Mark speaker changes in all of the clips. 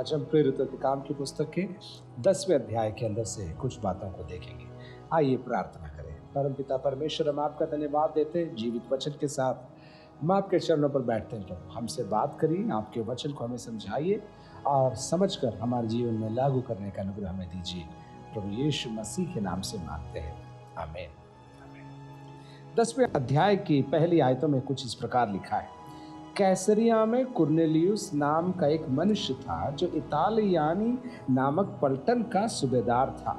Speaker 1: आज हम प्रेरितों के काम की पुस्तक के 10वें अध्याय के अंदर से कुछ बातों को देखेंगे। आइए प्रार्थना करें। परमपिता परमेश्वर, हम आपका धन्यवाद देते हैं जीवित वचन के साथ हम आपके चरणों पर बैठते हैं। प्रभु, हमसे बात करिए, आपके वचन को हमें समझाइए और समझकर हमारे जीवन में लागू करने का अनुग्रह हमें दीजिए। प्रभु यीशु मसीह के नाम से मांगते हैं, आमीन। 10वें अध्याय की पहली आयतों में कुछ इस प्रकार लिखा है। कैसरिया में कुरनेलियुस नाम का एक मनुष्य था जो इतालियानी नामक पलटन का सूबेदार था।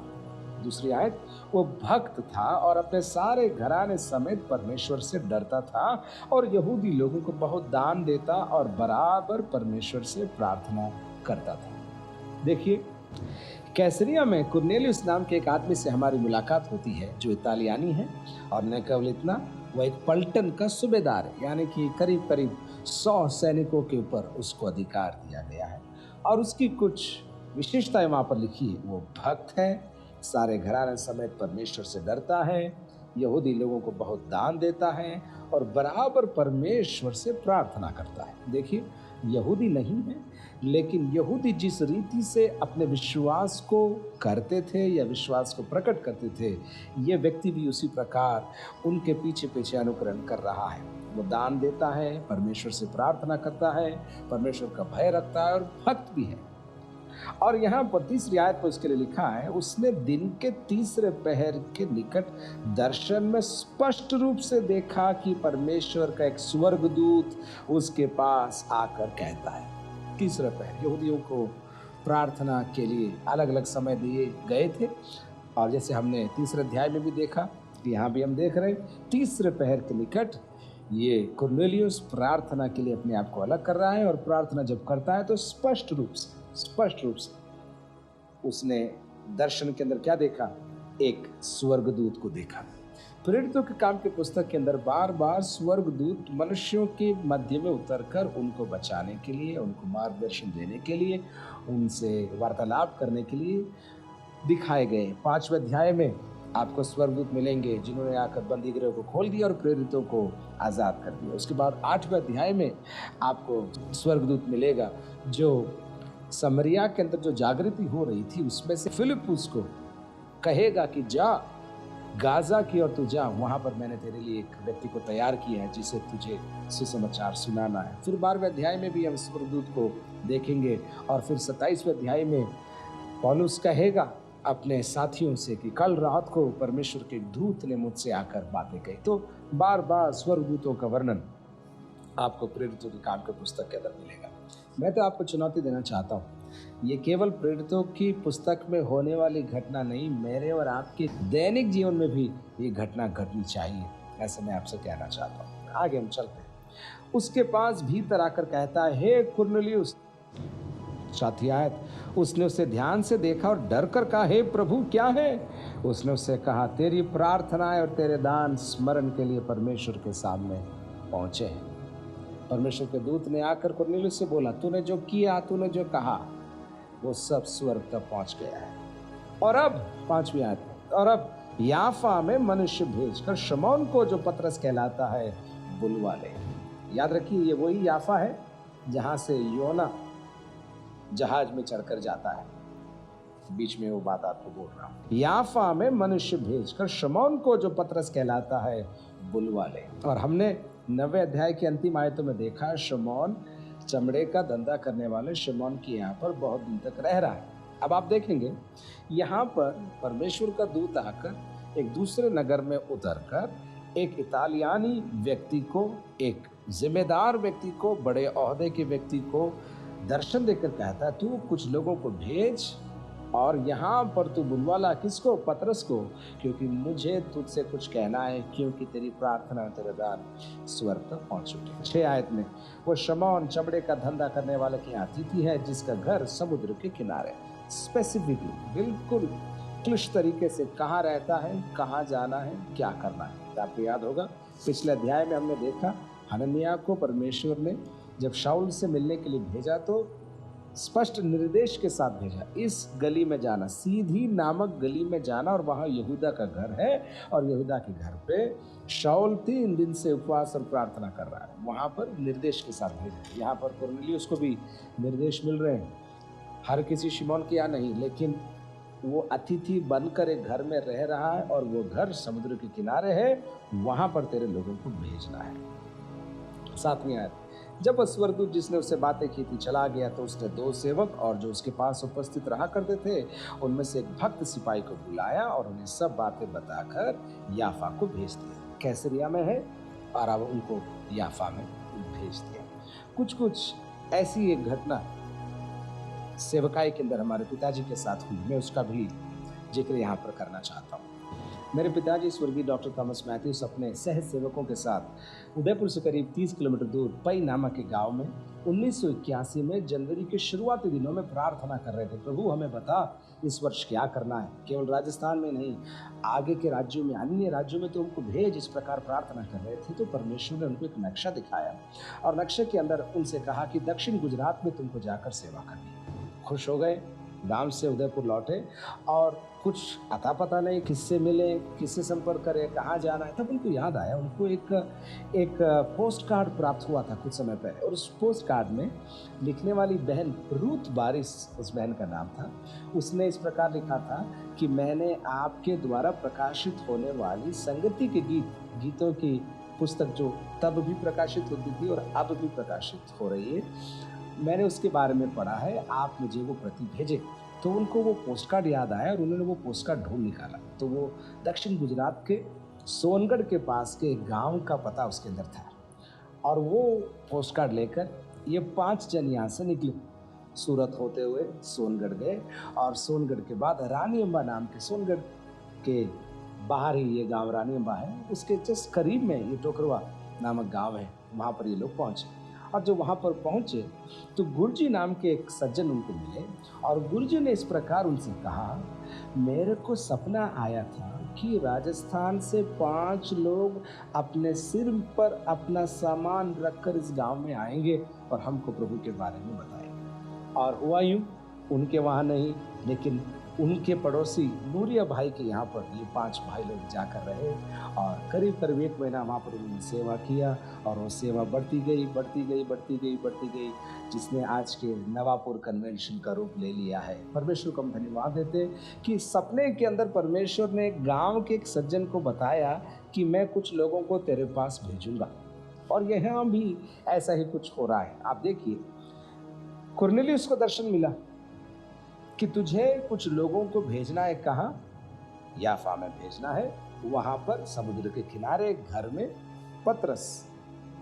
Speaker 1: दूसरी आयत, वो भक्त था और अपने सारे घराने समेत परमेश्वर से डरता था और यहूदी लोगों को बहुत दान देता और बराबर परमेश्वर से प्रार्थना करता था। देखिए, कैसरिया में कुरनेलियुस नाम के एक आदमी से हमारी मुलाकात होती है जो इतालियानी है, और न केवल इतना, वह एक पलटन का सूबेदार है, यानी कि करीब करीब 100 सैनिकों के ऊपर उसको अधिकार दिया गया है। और उसकी कुछ विशेषताएं वहां पर लिखी है। वो भक्त है, सारे घराने समेत परमेश्वर से डरता है, यहूदी लोगों को बहुत दान देता है और बराबर परमेश्वर से प्रार्थना करता है। देखिए, यहूदी नहीं है, लेकिन यहूदी जिस रीति से अपने विश्वास को करते थे या विश्वास को प्रकट करते थे, ये व्यक्ति भी उसी प्रकार उनके पीछे पीछे अनुकरण कर रहा है। वो दान देता है, परमेश्वर से प्रार्थना करता है, परमेश्वर का भय रखता है और भक्त भी है। और यहाँ पर तीसरी आयत पर उसके लिए लिखा है, उसने दिन के तीसरे पहर के निकट दर्शन में स्पष्ट रूप से देखा कि परमेश्वर का एक स्वर्गदूत उसके पास आकर कहता है। तीसरे पहर यहूदियों को प्रार्थना के लिए अलग अलग समय दिए गए थे, और जैसे हमने तीसरे अध्याय में भी देखा, यहाँ भी हम देख रहे हैं तीसरे पहर के निकट ये कुरनेलियुस प्रार्थना के लिए अपने आप को अलग कर रहा है। और प्रार्थना जब करता है तो स्पष्ट रूप से उसने दर्शन के अंदर क्या देखा? एक स्वर्गदूत को देखा। प्रेरितों के काम की पुस्तक के अंदर बार बार स्वर्गदूत मनुष्यों के मध्य में उतरकर उनको बचाने के लिए, उनको मार्गदर्शन देने के लिए, उनसे वार्तालाप करने के लिए दिखाए गए। 5वें अध्याय में आपको स्वर्गदूत मिलेंगे जिन्होंने आकर बंदी गृह को खोल दिया और प्रेरितों को आज़ाद कर दिया। उसके बाद 8वें अध्याय में आपको स्वर्गदूत मिलेगा जो समरिया के अंदर जो जागृति हो रही थी उसमें से फिलिप्पुस को कहेगा कि जा गाजा की ओर तू जा, वहां पर मैंने तेरे लिए एक व्यक्ति को तैयार किया है जिसे तुझे सुसमाचार सुनाना है। फिर 12वें अध्याय में भी हम स्वर्गदूत को देखेंगे। और फिर 27वें अध्याय में पौलुस कहेगा अपने साथियों से कि कल रात को परमेश्वर के दूत ने मुझसे आकर बातें कही। तो बार बार स्वर्गदूतों का वर्णन आपको प्रेरितों के काम के पुस्तक के अंदर मिलेगा। मैं तो आपको चुनौती देना चाहता हूँ, ये केवल प्रेरितों की पुस्तक में होने वाली घटना नहीं, मेरे और आपके दैनिक जीवन में भी ये घटना घटनी चाहिए, ऐसा मैं आपसे कहना चाहता हूँ। आगे हम चलते हैं। उसके पास भीतर आकर कहता है, हे कुरनेलियुस। चौथी आयत, उसने उसे ध्यान से देखा और डर कर कहा, हे प्रभु क्या है? उसने उससे कहा, तेरी प्रार्थनाएं और तेरे दान स्मरण के लिए परमेश्वर के सामने पहुंचे हैं। परमेश्वर के दूत ने आकर कुरनेलियुस से बोला, तूने जो किया, तूने जो कहा, वो सब स्वर्ग तक पहुंच गया है। और अब 5वीं आयत, और अब याफा में मनुष्य भेजकर शमौन को जो पतरस कहलाता है बुलवा ले। याद रखिए, ये वही याफा है जहां से योना जहाज में चढ़कर जाता है। बीच में वो बात आपको बोल रहा हूं। याफा में मनुष्य भेजकर शमौन को जो पतरस कहलाता है बुलवा ले। और हमने 9वें अध्याय की अंतिम आयतों में देखा, शमौन चमड़े का धंधा करने वाले शमौन की यहाँ पर बहुत दिन तक रह रहा है। अब आप देखेंगे यहाँ पर परमेश्वर का दूत आकर एक दूसरे नगर में उतरकर एक इतालियानी व्यक्ति को, एक जिम्मेदार व्यक्ति को, बड़े ओहदे के व्यक्ति को दर्शन देकर कहता है, तू कुछ लोगों को भेज और यहाँ पर तू बुलवा ला। किसको? पतरस को, क्योंकि मुझे तुझसे कुछ कहना है, क्योंकि तेरी प्रार्थना और तेरे दान स्वर्ग तक पहुँच चुके। 6 आयत में, वो शमौन चमड़े का धंधा करने वाले के अतिथि है जिसका घर समुद्र के किनारे। स्पेसिफिकली, बिल्कुल क्लिष्ट तरीके से कहाँ रहता है, कहाँ जाना है, क्या करना है। तो आपको याद होगा पिछले अध्याय में हमने देखा हनन्याह को परमेश्वर ने जब शाऊल से मिलने के लिए भेजा तो स्पष्ट निर्देश के साथ भेजा, इस गली में जाना, सीधी नामक गली में जाना, और वहाँ यहूदा का घर है और यहूदा के घर पे शाऊल 3 दिन से उपवास और प्रार्थना कर रहा है। वहाँ पर निर्देश के साथ भेजा। यहाँ पर कुरनेलियुस को भी निर्देश मिल रहे हैं। हर किसी शिमोन के यहाँ नहीं, लेकिन वो अतिथि बनकर एक घर में रह रहा है और वो घर समुद्र के किनारे है, वहां पर तेरे लोगों को भेजना है। 7वीं आयत, जब वह स्वर्गदूत जिसने उससे बातें की थी चला गया, तो उसने 2 सेवक और जो उसके पास उपस्थित रहा करते थे उनमें से एक भक्त सिपाही को बुलाया और उन्हें सब बातें बताकर याफा को भेज दिया। कैसरिया में है और अब उनको याफा में भेज दिया। कुछ कुछ ऐसी एक घटना सेवकाई के अंदर हमारे पिताजी के साथ हुई, मैं उसका भी जिक्र यहाँ पर करना चाहता हूँ। मेरे पिताजी स्वर्गीय डॉक्टर थॉमस मैथ्यूस अपने सह सेवकों के साथ उदयपुर से करीब 30 किलोमीटर दूर पई नामक के गांव में 1981 में जनवरी के शुरुआती दिनों में प्रार्थना कर रहे थे, प्रभु हमें बता इस वर्ष क्या करना है, केवल राजस्थान में नहीं आगे के राज्यों में, अन्य राज्यों में तो हमको भेज। इस प्रकार प्रार्थना कर रहे थे तो परमेश्वर ने उनको एक नक्शा दिखाया और नक्शे के अंदर उनसे कहा कि दक्षिण गुजरात में तुमको जाकर सेवा करनी। खुश हो गए, गांव से उदयपुर लौटे और कुछ अता पता नहीं किससे मिले, किससे संपर्क करें, कहाँ जाना है। तब उनको याद आया, उनको एक पोस्ट कार्ड प्राप्त हुआ था कुछ समय पहले और उस पोस्ट कार्ड में लिखने वाली बहन रूथ बारिश उस बहन का नाम था। उसने इस प्रकार लिखा था कि मैंने आपके द्वारा प्रकाशित होने वाली संगति के गीतों की पुस्तक जो तब भी प्रकाशित होती थी और अब भी प्रकाशित हो रही है, मैंने उसके बारे में पढ़ा है, आप मुझे वो प्रति भेजे। तो उनको वो पोस्ट कार्ड याद आया और उन्होंने वो पोस्ट कार्ड ढूंढ निकाला तो वो दक्षिण गुजरात के सोनगढ़ के पास के गांव का पता उसके अंदर था और वो पोस्ट कार्ड लेकर ये 5 जन यहाँ से निकले, सूरत होते हुए सोनगढ़ गए और सोनगढ़ के बाद रानी अम्बा नाम के, सोनगढ़ के बाहर ही ये गाँव रानी अम्बा है, उसके जस्ट करीब में ये टोकरवा नामक गाँव है, वहाँ पर ये लोग पहुँचे। और जब वहाँ पर पहुँचे तो गुरुजी नाम के एक सज्जन उनको मिले और गुरुजी ने इस प्रकार उनसे कहा, मेरे को सपना आया था कि राजस्थान से 5 लोग अपने सिर पर अपना सामान रखकर इस गांव में आएंगे और हमको प्रभु के बारे में बताएंगे। और हुआ यूँ, उनके वहाँ नहीं लेकिन उनके पड़ोसी नूरिया भाई के यहाँ पर ये 5 भाई लोग जाकर रहे और करीब करीब 1 महीना वहाँ पर उन्होंने सेवा किया और वो सेवा बढ़ती गई, जिसने आज के नवापुर कन्वेंशन का रूप ले लिया है। परमेश्वर को हम धन्यवाद देते कि सपने के अंदर परमेश्वर ने गांव के एक सज्जन को बताया कि मैं कुछ लोगों को तेरे पास भेजूंगा और यहाँ भी ऐसा ही कुछ हो रहा है। आप देखिए, कुरनेलियुस को दर्शन मिला कि तुझे कुछ लोगों को भेजना है, कहाँ? याफा में भेजना है। वहां पर समुद्र के किनारे घर में पतरस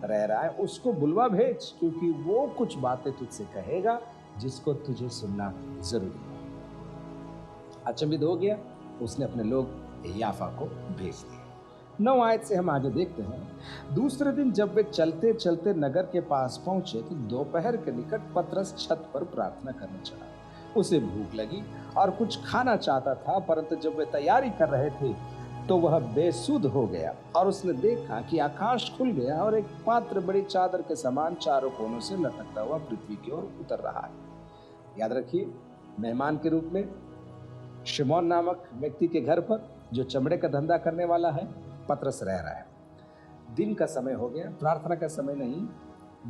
Speaker 1: रह रहा है, उसको बुलवा भेज क्योंकि वो कुछ बातें तुझसे कहेगा जिसको तुझे सुनना जरूरी है। अचंभित हो गया, उसने अपने लोग याफा को भेज दिए। 9 आयत से हम आगे देखते हैं। दूसरे दिन जब वे चलते चलते नगर के पास पहुंचे तो दोपहर के निकट पतरस छत पर प्रार्थना करने चला। उसे भूख लगी और कुछ खाना चाहता था, परंतु जब वे तैयारी कर रहे थे तो वह बेसुध हो गया और उसने देखा कि आकाश खुल गया और एक पात्र बड़ी चादर के समान चारों कोनों से लटकता हुआ पृथ्वी की ओर उतर रहा है। याद रखिए, मेहमान के रूप में शिमोन नामक व्यक्ति के घर पर, जो चमड़े का धंधा करने वाला है, पतरस रह रहा है। दिन का समय हो गया, प्रार्थना का समय नहीं,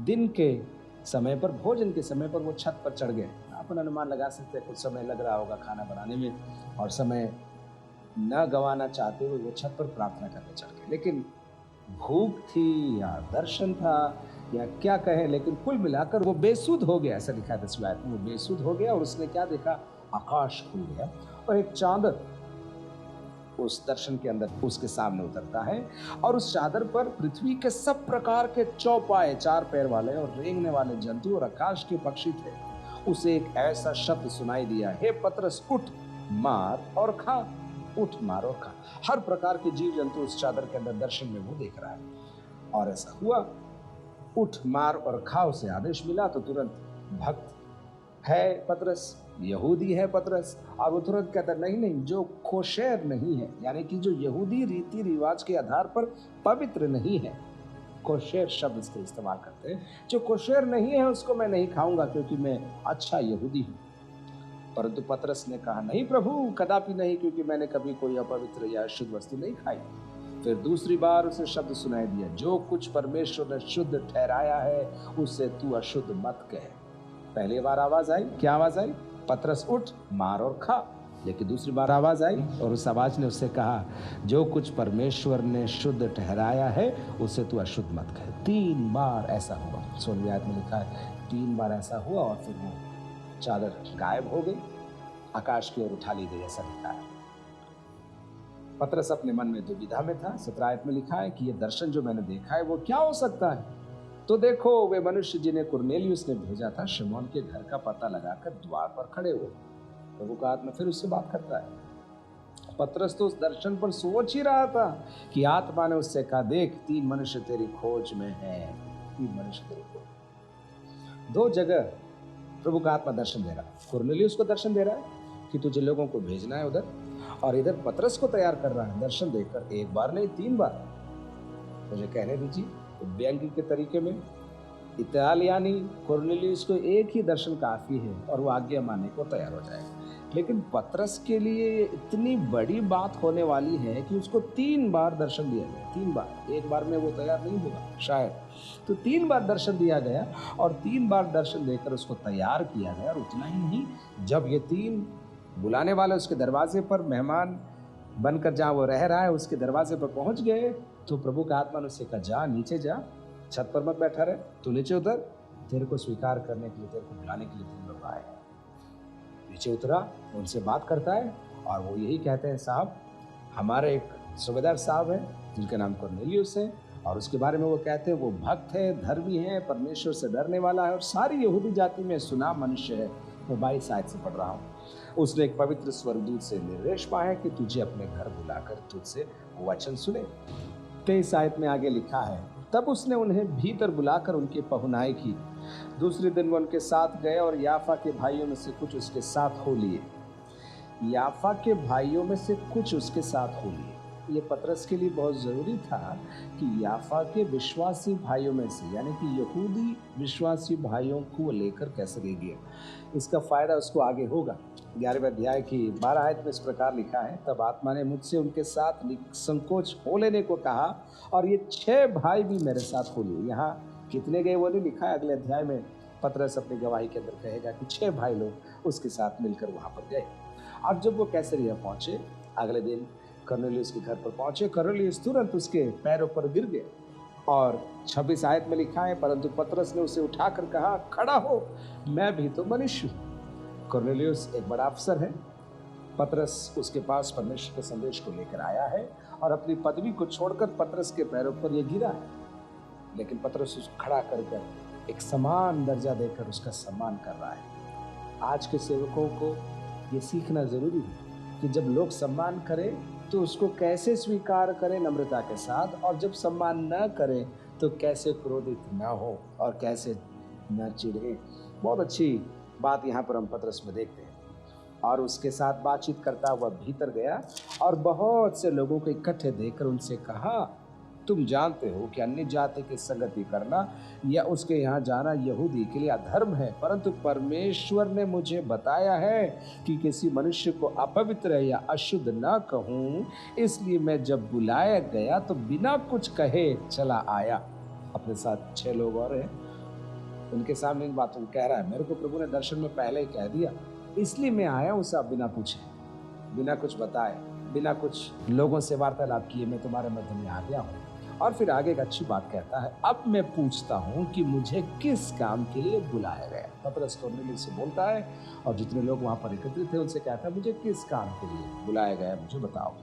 Speaker 1: दिन के समय पर, भोजन के समय पर वो छत पर चढ़ गए। अपन अनुमान लगा सकते हैं कुछ समय लग रहा होगा खाना बनाने में और समय न गंवाना चाहते हुए वो छत पर प्रार्थना करने चढ़ गए। लेकिन भूख थी या दर्शन था या क्या कहें, लेकिन कुल मिलाकर वो बेसुध हो गया। ऐसा लिखा है 10वीं आयत में, वो बेसुध हो गया और उसने क्या देखा? आकाश खुल गया और एक चादर उस दर्शन के अंदर उसके सामने उतरता है और उस चादर पर पृथ्वी के सब प्रकार के चौपाए, 4 पैर वाले और रेंगने वाले जंतु और आकाश के पक्षी थे। उसे एक ऐसा शब्द सुनाई दिया, हे पतरस, उठ मार और खा। उठ मार और खा। हर प्रकार के जीव जंतु उस चादर के अंदर दर्शन में वो देख रहा है और ऐसा हुआ, उठ मार और खा उसे आदेश मिला तो तुरंत भक्त है पतरस, यहूदी है पतरस, और वो तुरंत कहता नहीं, जो कोशेर नहीं है, यानी कि जो यहूदी रीति रिवाज के आधार पर पवित्र नहीं है, कोशेर शब्द इसका इस्तेमाल करते हैं, जो कोशेर नहीं है उसको मैं नहीं खाऊंगा क्योंकि मैं अच्छा यहूदी हूं। परंतु पतरस ने कहा, नहीं प्रभु, कदापि नहीं, क्योंकि मैंने कभी कोई अपवित्र या अशुद्ध वस्तु नहीं खाई। फिर दूसरी बार उसे शब्द सुनाई दिया, जो कुछ परमेश्वर ने शुद्ध ठहराया है उसे तू अशुद्ध मत कह। पहली बार आवाज आई, क्या आवाज आई? पतरस उठ, मार और खा। लेकिन दूसरी बार आवाज आई और उस आवाज ने उससे कहा, जो कुछ परमेश्वर ने शुद्ध ठहराया है उसे तू अशुद्ध मत कह। 3 बार ऐसा हुआ। 16वीं आयत में लिखा है 3 बार ऐसा हुआ और फिर वो चादर गायब हो गई, आकाश की ओर उठा ली गई, ऐसा लिखा है। पतरस अपने मन में दुविधा में था। 17 आयत में लिखा है कि ये दर्शन जो मैंने देखा है वो क्या हो सकता है। तो देखो, वे मनुष्य जिन्हें कुरनेलियुस ने भेजा था शमौन के घर का पता लगाकर द्वार पर खड़े हुए। प्रभु का आत्मा फिर उससे बात करता है। पतरस तो उस दर्शन पर सोच ही रहा था कि आत्मा ने उससे कहा, देख 3 मनुष्य तेरी खोज में हैं। 3 मनुष्य तेरी खोज। 2 जगह प्रभु का आत्मा दर्शन दे रहा है। कुरनेलियुस को दर्शन दे रहा है कि तुझे लोगों को भेजना है उधर, और इधर पतरस को तैयार कर रहा है दर्शन देकर, 1 बार नहीं 3 बार। मुझे कहने दीजिए, व्यंग्य के तरीके में इतालियानी कुरनेलियुस को एक ही दर्शन काफी है और वो आज्ञा मानने को तैयार हो जाएगा। लेकिन पतरस के लिए इतनी बड़ी बात होने वाली है कि उसको 3 बार दर्शन दिया गया। 3 बार, 1 बार में वो तैयार नहीं होगा शायद, तो 3 बार दर्शन दिया गया और 3 बार दर्शन देकर उसको तैयार किया गया। और उतना ही नहीं, जब ये 3 बुलाने वाले उसके दरवाजे पर मेहमान बनकर जहाँ वो रह रहा है उसके दरवाजे पर पहुंच गए, तो प्रभु का आत्मा ने उससे कहा, जा नीचे जा, छत पर मत बैठा रहे, तू नीचे उतर, तेरे को स्वीकार करने के लिए, तेरे को बुलाने के लिए 3 लोग आए हैं। नीचे उतरा, उनसे बात करता है और वो यही कहते हैं, साहब हमारे एक सूबेदार साहब हैं जिनका नाम कुरनेलियुस है, और उसके बारे में वो कहते हैं वो भक्त है, धर्मी है, परमेश्वर से डरने वाला है और सारी यहूदी जाति में सुनाम मनुष्य है। मैं 22 आयत से पढ़ रहा हूँ। उसने एक पवित्र स्वर्गदूत से निर्देश पाया कि तुझे अपने घर बुलाकर तुझसे वचन सुने। 23 आयत में आगे लिखा है, तब उसने उन्हें भीतर बुलाकर उनकी पहुनाई की। दूसरे दिन वो उनके साथ गए और याफा के भाइयों में से कुछ उसके साथ हो लिए। याफा के भाइयों में से कुछ उसके साथ हो लिए। ये पतरस के लिए बहुत ज़रूरी था कि याफा के विश्वासी भाइयों में से, यानी कि यहूदी विश्वासी भाइयों को लेकर कैसरिया गया। इसका फ़ायदा उसको आगे होगा। 11वें अध्याय की 12 आयत में इस प्रकार लिखा है, तब आत्मा ने मुझसे उनके साथ संकोच हो लेने को कहा और ये 6 भाई भी मेरे साथ हो लिए। यहाँ कितने गए वो नहीं लिखा है, अगले अध्याय में पतरस अपनी गवाही के अंदर कहेगा कि 6 भाई लोग उसके साथ मिलकर वहाँ पर गए। अब जब वो कैसरिया पहुँचे, अगले दिन कुरनेलियुस के घर पर पहुँचे, कुरनेलियुस तुरंत उसके पैरों पर गिर गए और 26 आयत में लिखा है, परंतु पतरस ने उसे उठाकर कहा, खड़ा हो, मैं भी तो मनुष्य हूँ। कुरनेलियुस एक बड़ा अफसर है। पतरस उसके पास परमेश्वर के संदेश को लेकर आया है और अपनी पदवी को छोड़कर पतरस के पैरों पर यह गिरा है, लेकिन पतरस उसको खड़ा कर एक समान दर्जा देकर उसका सम्मान कर रहा है। आज के सेवकों को ये सीखना जरूरी है कि जब लोग सम्मान करें तो उसको कैसे स्वीकार करें नम्रता के साथ, और जब सम्मान न करें तो कैसे क्रोधित न हो और कैसे न चिढ़े। बहुत अच्छी बात यहाँ पर हम पतरस में देखते हैं। और उसके साथ बातचीत करता हुआ भीतर गया और बहुत से लोगों को इकट्ठे देखकर उनसे कहा, तुम जानते हो कि अन्य जाति की संगति करना या उसके यहाँ जाना यहूदी के लिए अधर्म है, परंतु परमेश्वर ने मुझे बताया है कि किसी मनुष्य को अपवित्र या अशुद्ध न कहूँ, इसलिए मैं जब बुलाया गया तो बिना कुछ कहे चला आया। अपने साथ 6 लोग और हैं, उनके सामने इन बातों को कह रहा है, मेरे को प्रभु ने दर्शन में पहले ही कह दिया, इसलिए मैं आया हूँ साहब, बिना पूछे, बिना कुछ बताए, बिना कुछ लोगों से वार्तालाप किए मैं तुम्हारे मध्य में आ गया हूँ। और फिर आगे एक अच्छी बात कहता है, अब मैं पूछता हूँ कि मुझे किस काम के लिए बुलाया गया। पतरस कुरनेलियुस से बोलता है और जितने लोग वहाँ पर एकत्रित थे उनसे कहता है, मुझे किस काम के लिए बुलाया गया, मुझे बताओ।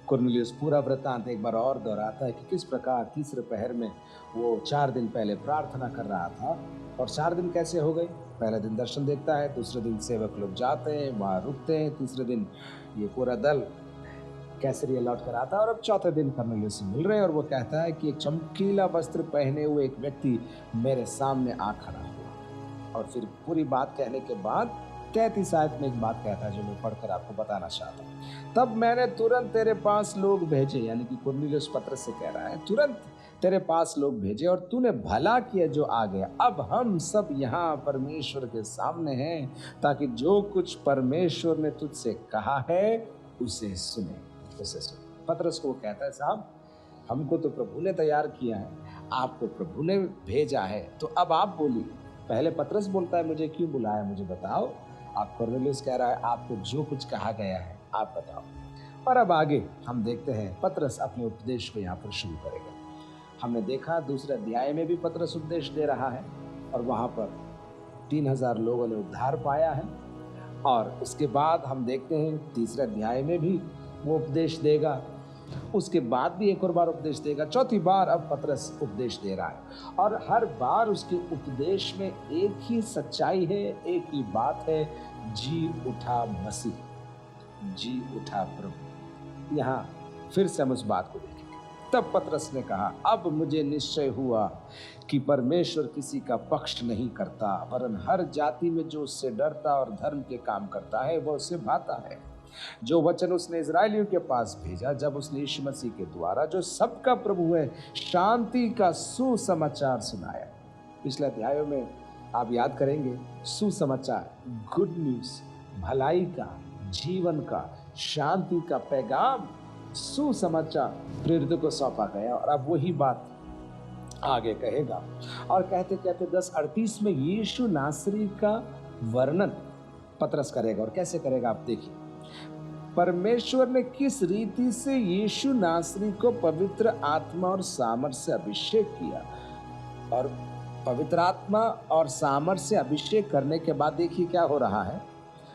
Speaker 1: कुरनेलियुस पूरा वृत्तांत एक बार और दोहराता है कि किस प्रकार तीसरे पहर में वो 4 दिन पहले प्रार्थना कर रहा था। और 4 दिन कैसे हो गए? पहले दिन दर्शन देखता है, दूसरे दिन सेवक लोग जाते हैं, वहाँ रुकते हैं, तीसरे दिन ये पूरा दल कैसरिया लौट कर आता है और अब चौथे दिन कुरनेलियुस से मिल रहे हैं और वो कहता है कि एक चमकीला वस्त्र पहने हुए एक व्यक्ति मेरे सामने आ खड़ा हुआ। और फिर पूरी बात कहने के बाद 33 आयत में एक बात कहता है जो मैं पढ़कर आपको बताना चाहता हूँ। तब मैंने तुरंत तेरे पास लोग भेजे, यानी कि कुरनेलियुस पतरस से कह रहा है, तुरंत तेरे पास लोग भेजे और तूने भला किया जो आ गया। अब हम सब यहाँ परमेश्वर के सामने हैं ताकि जो कुछ परमेश्वर ने तुझसे कहा है उसे सुने। पतरस को वो कहता है, साहब हमको तो प्रभु ने तैयार किया है, आपको प्रभु ने भेजा है, तो अब आप बोलिए। पहले पतरस बोलता है, मुझे क्यों बुलाया, मुझे बताओ। आप कुरनेलियुस कह रहा है, आपको जो कुछ कहा गया है आप बताओ। और अब आगे हम देखते हैं पतरस अपने उपदेश को यहाँ पर शुरू करेगा। हमने देखा दूसरे अध्याय में भी पतरस उपदेश दे रहा है और वहाँ पर 3000 लोगों ने उद्धार पाया है। और उसके बाद हम देखते हैं तीसरे अध्याय में भी वो उपदेश देगा, उसके बाद भी एक और बार उपदेश देगा। चौथी बार अब पतरस उपदेश दे रहा है और हर बार उसके उपदेश में एक ही सच्चाई है, एक ही बात है, जी उठा मसीह, जी उठा प्रभु। यहाँ फिर से हम उस बात को देखेंगे। तब पतरस ने कहा, अब मुझे निश्चय हुआ कि परमेश्वर किसी का पक्ष नहीं करता, वरन हर जाति में जो उससे डरता और धर्म के काम करता है वह उससे भाता है। जो वचन उसने इजरायलियों के पास भेजा जब उसने यीशु मसीह के द्वारा, जो सबका प्रभु है, शांति का सुसमाचार सुनाया। पिछले अध्यायों में आप याद करेंगे, सुसमाचार, गुड न्यूज, भलाई का, जीवन का, शांति का पैगाम, सुसमाचार प्रेरितों को सौंपा गया और अब वही बात आगे कहेगा। और कहते कहते 10:38 में यीशु नासरी का वर्णन पतरस करेगा। और कैसे करेगा आप देखिए, परमेश्वर ने किस रीति से यीशु नासरी को पवित्र आत्मा और सामर्थ से अभिषेक किया। और पवित्र आत्मा और सामर्थ से अभिषेक करने के बाद देखिए क्या हो रहा है,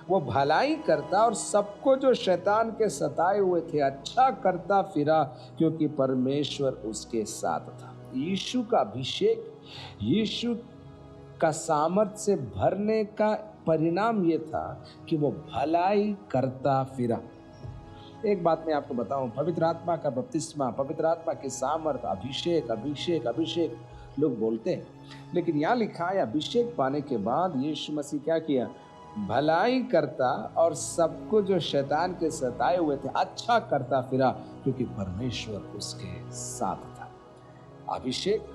Speaker 1: वो भलाई करता और सबको जो शैतान के सताए हुए थे अच्छा करता फिरा, क्योंकि परमेश्वर उसके साथ था। यीशु का अभिषेक, यीशु का सामर्थ से भरने का परिणाम ये था कि वो भलाई करता फिरा। एक बात मैं आपको बताऊं, पवित्र आत्मा का बपतिस्मा, पवित्र आत्मा के सामर्थ, अभिषेक अभिषेक अभिषेक लोग बोलते हैं, लेकिन यहाँ लिखा है अभिषेक पाने के बाद यीशु मसीह क्या किया, भलाई करता और सबको जो शैतान के सताए हुए थे अच्छा करता फिरा, क्योंकि परमेश्वर उसके साथ था। अभिषेक,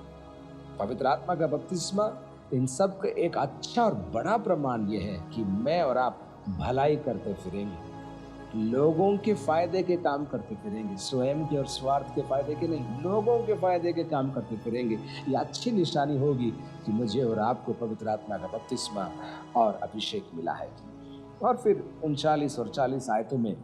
Speaker 1: पवित्र आत्मा का बपतिस्मा, इन सब का एक अच्छा और बड़ा प्रमाण यह है कि मैं और आप भलाई करते फिरेंगे, लोगों के फायदे के काम करते फिरेंगे, स्वयं के और स्वार्थ के फायदे के नहीं, लोगों के फायदे के काम करते फिरेंगे। ये अच्छी निशानी होगी कि मुझे और आपको पवित्र आत्मा का बपतिस्मा और अभिषेक मिला है। और फिर 39 और 40 आयतों में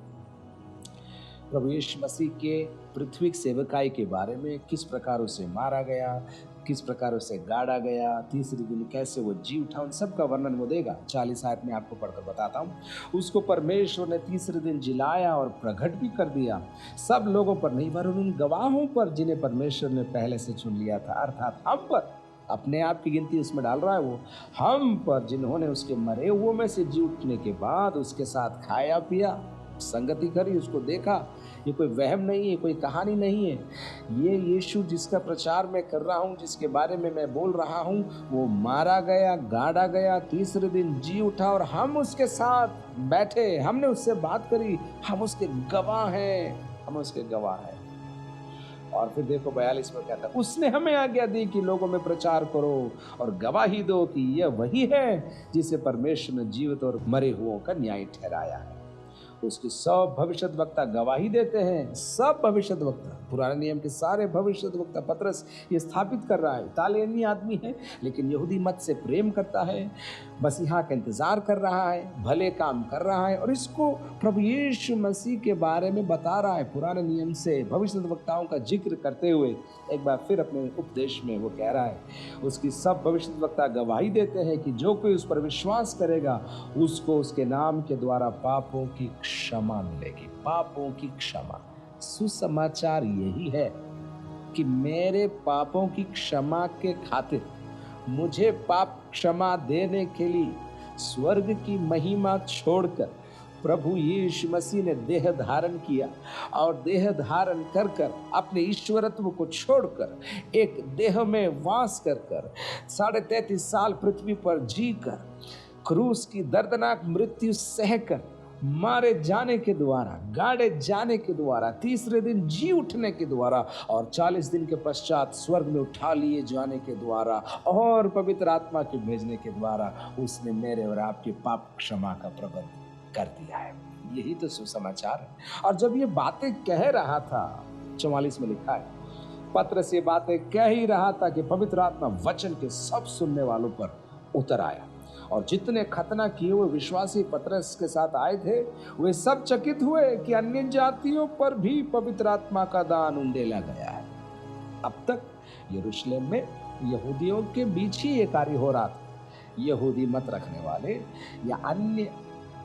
Speaker 1: प्रभु यीशु मसीह के पृथ्वी सेवकाई के बारे में, किस प्रकार उसे मारा गया, किस प्रकार उसे गाड़ा गया, तीसरे दिन कैसे वो जी उठा, उन सब का वर्णन वो देगा। 40 आयत में आपको पढ़कर बताता हूँ। उसको परमेश्वर ने तीसरे दिन जिलाया और प्रकट भी कर दिया, सब लोगों पर नहीं वरन उन गवाहों पर जिन्हें परमेश्वर ने पहले से चुन लिया था, अर्थात हम पर। अपने आप की गिनती उसमें डाल रहा है वो, हम पर जिन्होंने उसके मरे हुओं में से जी उठने के बाद उसके साथ खाया पिया, संगति करी, उसको देखा। ये कोई वहम नहीं है, कोई कहानी नहीं है। ये यीशु जिसका प्रचार मैं कर रहा हूँ, जिसके बारे में मैं बोल रहा हूँ, वो मारा गया, गाड़ा गया, तीसरे दिन जी उठा और हम उसके साथ बैठे, हमने उससे बात करी, हम उसके गवाह हैं, हम उसके गवाह हैं। और फिर देखो 42 में कहता है, उसने हमें आज्ञा दी कि लोगों में प्रचार करो और गवाही दो कि यह वही है जिसे परमेश्वर ने जीवित और मरे हुओं का न्याय ठहराया है। उसकी सब भविष्यद्वक्ता गवाही देते हैं, सब भविष्यद्वक्ता, पुराने नियम के सारे भविष्यद्वक्ता। पतरस ये स्थापित कर रहा है, इतालियनी आदमी है लेकिन यहूदी मत से प्रेम करता है, मसीहा का इंतजार कर रहा है, भले काम कर रहा है और इसको प्रभु यीशु मसीह के बारे में बता रहा है। पुराने नियम से भविष्यद्वक्ताओं का जिक्र करते हुए एक बार फिर अपने उपदेश में वो कह रहा है, उसकी सब भविष्यद्वक्ता गवाही देते हैं कि जो कोई उस पर विश्वास करेगा उसको उसके नाम के द्वारा पापों की क्षमा मिलेगी, पापों की क्षमा। सुसमाचार यही है कि मेरे पापों की क्षमा के खातिर, मुझे पाप क्षमा देने के लिए स्वर्ग की महिमा छोड़कर प्रभु यीशु मसीह ने देह धारण किया और देह धारण कर कर अपने ईश्वरत्व को छोड़कर एक देह में वास कर कर 33.5 साल पृथ्वी पर जी कर क्रूस की दर्दनाक मृत्यु सहकर मारे जाने के द्वारा, गाड़े जाने के द्वारा, तीसरे दिन जी उठने के द्वारा और 40 दिन के पश्चात स्वर्ग में उठा लिए जाने के द्वारा और पवित्र आत्मा के भेजने के द्वारा उसने मेरे और आपके पाप क्षमा का प्रबंध कर दिया है। यही तो सुसमाचार है। और जब ये बातें कह रहा था, 44 में लिखा है, पतरस ये बातें कह ही रहा था कि पवित्र आत्मा वचन के सब सुनने वालों पर उतर आया और जितने खतना किए हुए विश्वासी पतरस के साथ आए थे वे सब चकित हुए कि अन्य जातियों पर भी पवित्र आत्मा का दान उंडेला गया है। अब तक यरूशलेम में यहूदियों के बीच ही ये कार्य हो रहा था। यहूदी मत रखने वाले या अन्य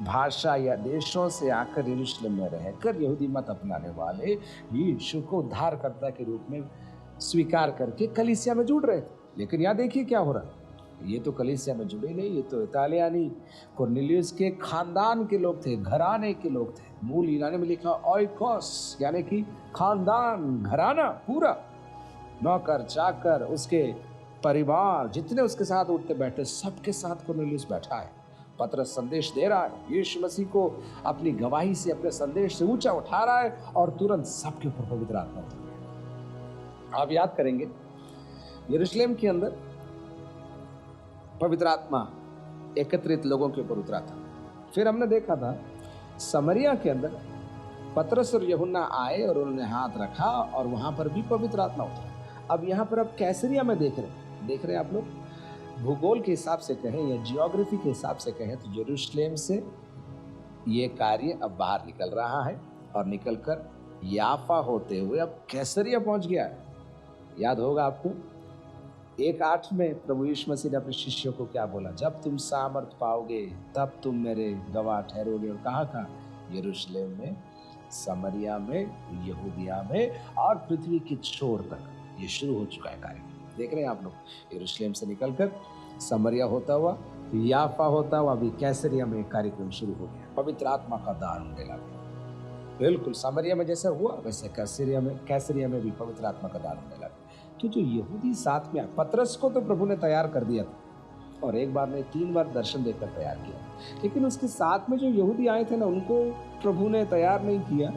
Speaker 1: भाषा या देशों से आकर यरूशलेम में रहकर यहूदी मत अपनाने वाले यीशु को उद्धारकर्ता के रूप में स्वीकार करके कलीसिया में जुड़ रहे थे। लेकिन यहाँ देखिए क्या हो रहा है, ये तो कलीसिया में जुड़े नहीं, ये तो इतालियानी कोर्नेलियस के खानदान के लोग थे, घराने के लोग थे। मूल यूनानी में लिखा ओइकोस यानी कि खानदान, घराना पूरा, नौकर चाकर, उसके परिवार, जितने उसके साथ उठते बैठे सबके साथ कोर्नेलियस बैठा है। पतरस संदेश दे रहा है, यीशु मसीह को अपनी गवाही से, अपने संदेश से ऊंचा उठा रहा है और तुरंत सबके ऊपर पवित्र आत्मा उतर गया। आप याद करेंगे यरूशलेम के अंदर पवित्र आत्मा एकत्रित लोगों के ऊपर उतरा था। फिर हमने देखा था समरिया के अंदर पतरस और यूहन्ना आए और उन्होंने हाथ रखा और वहां पर भी पवित्र आत्मा उतरा। अब यहाँ पर अब कैसरिया में देख रहे हैं आप लोग, भूगोल के हिसाब से कहें या जियोग्राफी के हिसाब से कहें तो यरूशलेम से ये कार्य अब बाहर निकल रहा है और निकलकर याफा होते हुए अब कैसरिया पहुंच गया है। याद होगा आपको 1:8 में प्रभु यीशु मसीह ने अपने शिष्यों को क्या बोला, जब तुम सामर्थ पाओगे तब तुम मेरे गवाह ठहरोगे। और कहाँ कहाँ, यरूशलेम में, समरिया में, यहूदिया में और पृथ्वी की छोर तक ये शुरू हो चुका है कार्य। देख रहे हैं आप लोग, यरूशलेम से निकलकर समरिया होता हुआ, याफा होता हुआ अभी कैसरिया में कार्यक्रम शुरू हो गया। पवित्र आत्मा का दान होने लगा। बिल्कुल समरिया में जैसे हुआ वैसे कैसरिया में भी पवित्र आत्मा का दान होने लगा। तो जो यहूदी साथ में, पतरस को तो प्रभु ने तैयार कर दिया था और एक बार नहीं 3 बार दर्शन देकर तैयार किया, लेकिन उसके साथ में जो यहूदी आए थे ना, उनको प्रभु ने तैयार नहीं किया।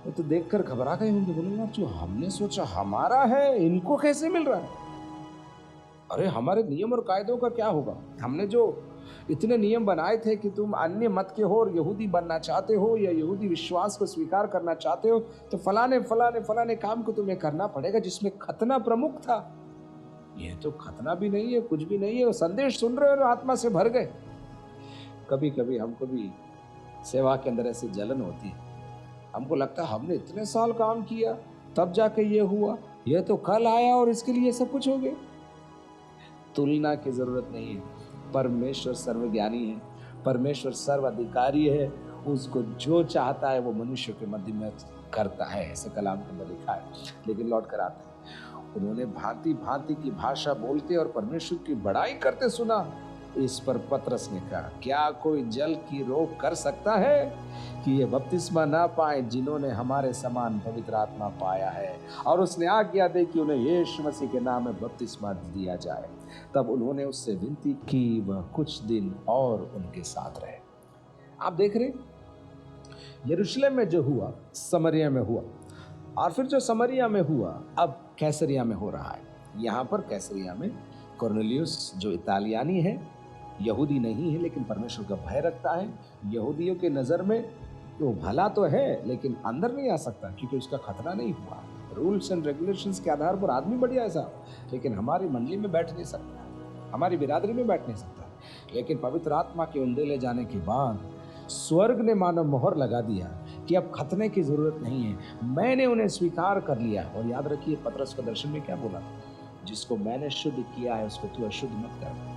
Speaker 1: वो तो देखकर घबरा गए होंगे, बोले यार जो हमने सोचा हमारा है इनको कैसे मिल रहा है, अरे हमारे नियम और कायदों का क्या होगा, हमने जो इतने नियम बनाए थे कि तुम अन्य मत के हो और यहूदी बनना चाहते हो या यहूदी विश्वास को स्वीकार करना चाहते हो तो फलाने फलाने फलाने काम को तुम्हें करना पड़ेगा, जिसमें खतना प्रमुख था। ये तो खतना भी नहीं है, कुछ भी नहीं है, वो संदेश सुन रहे हो और आत्मा से भर गए। कभी कभी हमको भी सेवा के अंदर ऐसी जलन होती है, हमको लगता है हमने इतने साल काम किया तब जाके ये हुआ, ये तो कल आया और इसके लिए सब कुछ हो गया। तुलना की जरूरत नहीं है, परमेश्वर सर्वज्ञानी है, परमेश्वर सर्वाधिकारी है, उसको जो चाहता है वो मनुष्य के मध्य में करता है, ऐसे कलाम के अंदर लिखा है। लेकिन लौट कर आते हैं, उन्होंने भांति भांति की भाषा बोलते और परमेश्वर की बड़ाई करते सुना। इस पर पतरस ने कहा, क्या कोई जल की रोक कर सकता है कि ये बपतिस्मा ना पाए जिन्होंने हमारे समान पवित्र आत्मा पाया है। और उसने आज्ञा दी कि उन्हें यीशु मसीह के नाम में बपतिस्मा दिया जाए। तब उन्होंने उससे विनती की, वह कुछ दिन और उनके साथ रहे। आप देख रहे, यरूशलेम में जो हुआ समरिया में हुआ, और फिर जो समरिया में हुआ अब कैसरिया में हो रहा है। यहाँ पर कैसरिया में कोर्नेलियस जो इतालियानी है, यहूदी नहीं है लेकिन परमेश्वर का भय रखता है, यहूदियों के नज़र में वो भला तो है लेकिन अंदर नहीं आ सकता क्योंकि उसका खतरा नहीं हुआ। रूल्स एंड रेगुलेशंस के आधार पर आदमी बढ़िया ऐसा, लेकिन हमारी मंडली में बैठ नहीं सकता, हमारी बिरादरी में बैठ नहीं सकता। लेकिन पवित्र आत्मा के उंडेले जाने के बाद स्वर्ग ने मानो मोहर लगा दिया कि अब खतने की जरूरत नहीं है, मैंने उन्हें स्वीकार कर लिया। और याद रखिए पतरस के दर्शन में क्या बोला, जिसको मैंने शुद्ध किया है उसको तू अशुद्ध मत कर।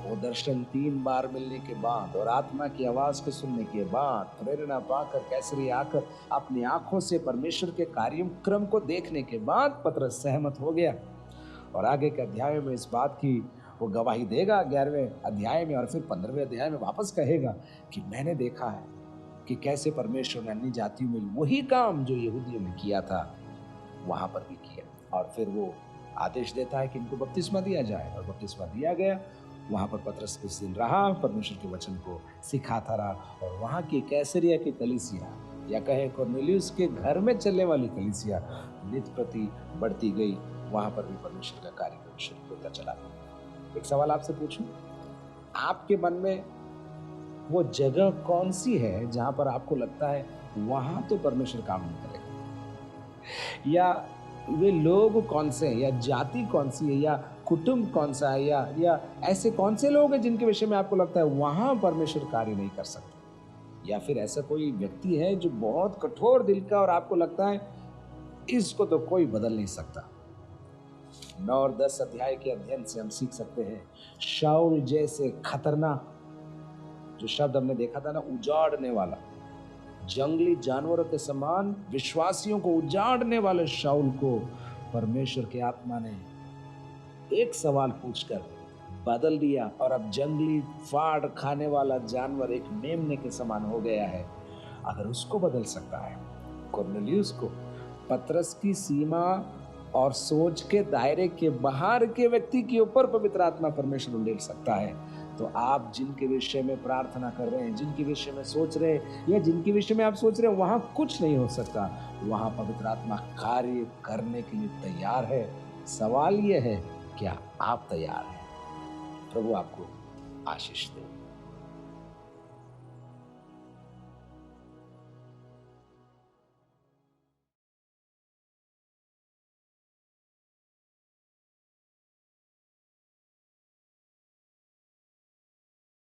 Speaker 1: वो दर्शन 3 बार मिलने के बाद और आत्मा की आवाज को सुनने के बाद, प्रेरणा पाकर कैसरिया आकर अपनी आंखों से परमेश्वर के कार्यक्रम को देखने के बाद पतरस सहमत हो गया और आगे के अध्याय में इस बात की वो गवाही देगा 11वें अध्याय में, और फिर 15वें अध्याय में वापस कहेगा कि मैंने देखा है कि कैसे परमेश्वर ने अन्य जातियों में वही काम जो यहूदियों में किया था वहां पर भी किया। और फिर वो आदेश देता है कि इनको बपतिस्मा दिया जाए और बपतिस्मा दिया गया वहाँ पर पतरस कुछ दिन रहा, परमेश्वर के वचन को सिखाता रहा, और वहाँ की कैसरिया की कलीसिया, या कहें कुरनेलियुस के घर में चलने वाली कलीसिया, नित प्रति बढ़ती गई। वहाँ पर भी परमेश्वर का कार्यक्रम शुरू होता चला। एक सवाल आपसे पूछूं, आपके मन में वो जगह कौन सी है जहाँ पर आपको लगता है वहाँ तो परमेश्वर काम नहीं करेगा? या वे लोग कौन से हैं, या जाति कौन सी है, या कुटुंब कौन सा है, या ऐसे कौन से लोग हैं जिनके विषय में आपको लगता है वहां परमेश्वर कार्य नहीं कर सकते? या फिर ऐसा कोई व्यक्ति है जो बहुत कठोर दिल का और आपको लगता है इसको तो कोई बदल नहीं सकता? 9 और 10 अध्याय के अध्ययन से हम सीख सकते हैं शाऊल जैसे खतरनाक, जो शब्द हमने देखा था ना, उजाड़ने वाला, जंगली जानवरों के समान विश्वासियों को उजाड़ने वाले शाऊल को परमेश्वर की आत्मा ने एक सवाल पूछकर बदल दिया, और अब जंगली फाड़ खाने वाला जानवर एक मेमने के समान हो गया है। अगर उसको बदल सकता है कुरनेलियुस को, पतरस की सीमा और सोच के दायरे के बाहर के व्यक्ति के ऊपर पवित्र आत्मा परमेश्वर उंडेल सकता है, तो आप जिनके विषय में प्रार्थना कर रहे हैं, जिनके विषय में सोच रहे हैं, या जिनके विषय में आप सोच रहे हैं वहां कुछ नहीं हो सकता, वहां पवित्र आत्मा कार्य करने के लिए तैयार है। सवाल यह है, क्या आप तैयार हैं? प्रभु आपको आशीष दे।